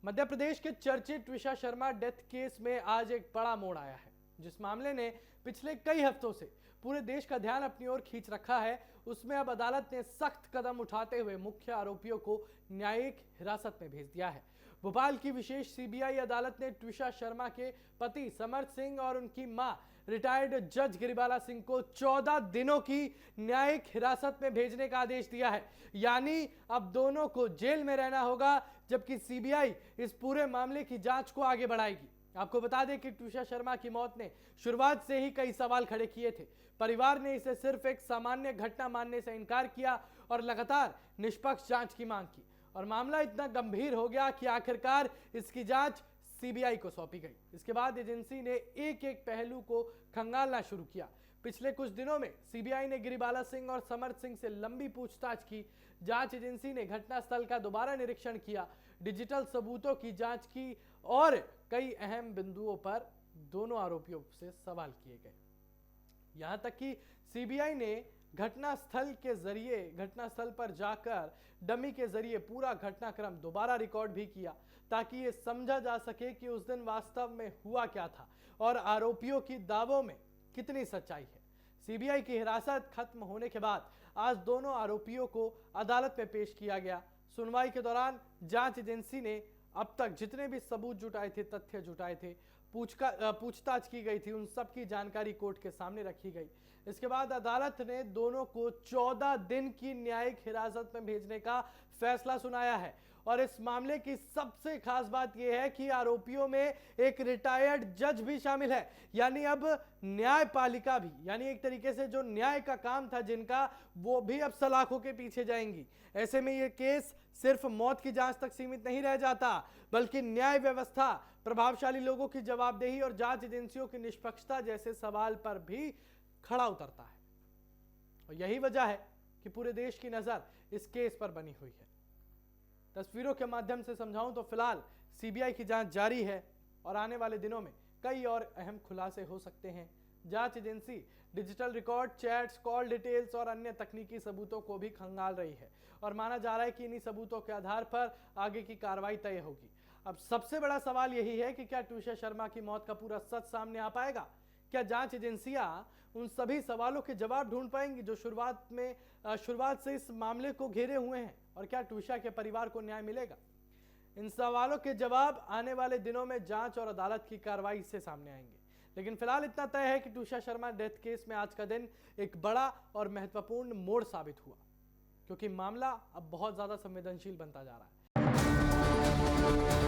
मध्य प्रदेश के चर्चित Twisha Sharma death case में आज एक बड़ा मोड़ आया है। जिस मामले ने पिछले कई हफ्तों से पूरे देश का ध्यान अपनी ओर खींच रखा है, उसमें अब अदालत ने सख्त कदम उठाते हुए मुख्य आरोपियों को न्यायिक हिरासत में भेज दिया है। भोपाल की विशेष सीबीआई अदालत ने ट्विशा शर्मा के पति समर्थ सिंह और उनकी मां रिटायर्ड जज गिरिबाला सिंह को 14 दिनों की न्यायिक हिरासत में भेजने का आदेश दिया है। यानी अब दोनों को जेल में रहना होगा, जबकि सीबीआई इस पूरे मामले की जांच को आगे बढ़ाएगी। आपको बता दें कि ट्विशा शर्मा की मौत ने शुरुआत से ही कई सवाल खड़े किए थे। परिवार ने इसे सिर्फ एक सामान्य घटना मानने से इनकार किया और लगातार निष्पक्ष जांच की मांग की, और मामला इतना गंभीर हो गया कि आखिरकार इसकी जांच सीबीआई को सौंपी गई। इसके बाद एजेंसी ने एक एक पहलू को खंगालना शुरू किया। पिछले कुछ दिनों में सीबीआई ने गिरिबाला सिंह और समर्थ सिंह से लंबी पूछताछ की। जांच एजेंसी ने घटनास्थल का दोबारा निरीक्षण किया, डिजिटल सबूतों की जांच की और कई अहम बिंदुओं पर दोनों आरोपियों से सवाल किए गए। यहां तक कि सीबीआई ने घटनास्थल पर जाकर डमी के जरिए पूरा घटनाक्रम दोबारा रिकॉर्ड भी किया, ताकि ये समझा जा सके कि उस दिन वास्तव में हुआ क्या था और आरोपियों की दावों में कितनी सच्चाई है। सीबीआई की हिरासत खत्म होने के बाद आज दोनों आरोपियों को अदालत में पेश किया गया। सुनवाई के दौरान जांच एजेंसी ने अब तक जितने भी सबूत जुटाए थे, तथ्य जुटाए थे, पूछताछ की गई थी, उन सब की जानकारी कोर्ट के सामने रखी गई। इसके बाद अदालत ने दोनों को 14 दिन की न्यायिक हिरासत में भेजने का फैसला सुनाया है। और इस मामले की सबसे खास बात यह है कि आरोपियों में एक रिटायर्ड जज भी शामिल है। यानी अब न्यायपालिका भी, यानी एक तरीके से जो न्याय का काम था जिनका, वो भी अब सलाखों के पीछे जाएंगी। ऐसे में यह केस सिर्फ मौत की जांच तक सीमित नहीं रह जाता, बल्कि न्याय व्यवस्था, प्रभावशाली लोगों की जवाबदेही और जांच एजेंसियों की निष्पक्षता जैसे सवाल पर भी खड़ा उतरता है। और यही वजह है कि पूरे देश की नजर इस केस पर बनी हुई है। तस्वीरों के माध्यम से समझाऊं तो फिलहाल सीबीआई की जांच जारी है और आने वाले दिनों में कई और अहम खुलासे हो सकते हैं। जांच agency digital record, chats, call details और अन्य तकनीकी सबूतों को भी खंगाल रही है और माना जा रहा है कि इन्हीं सबूतों के आधार पर आगे की कार्रवाई तय होगी। अब सबसे बड़ा सवाल यही है कि क्या ट्विशा शर्मा की मौत का पूरा सच सामने आ पाएगा? क्या जांच एजेंसियां उन सभी सवालों के जवाब ढूंढ पाएंगी जो शुरुआत से इस मामले को घेरे हुए हैं? और क्या ट्विशा के परिवार को न्याय मिलेगा? इन सवालों के जवाब आने वाले दिनों में जांच और अदालत की कार्रवाई से सामने आएंगे। लेकिन फिलहाल इतना तय है कि ट्विशा शर्मा डेथ केस में आज का दिन एक बड़ा और महत्वपूर्ण मोड़ साबित हुआ, क्योंकि मामला अब बहुत ज्यादा संवेदनशील बनता जा रहा है।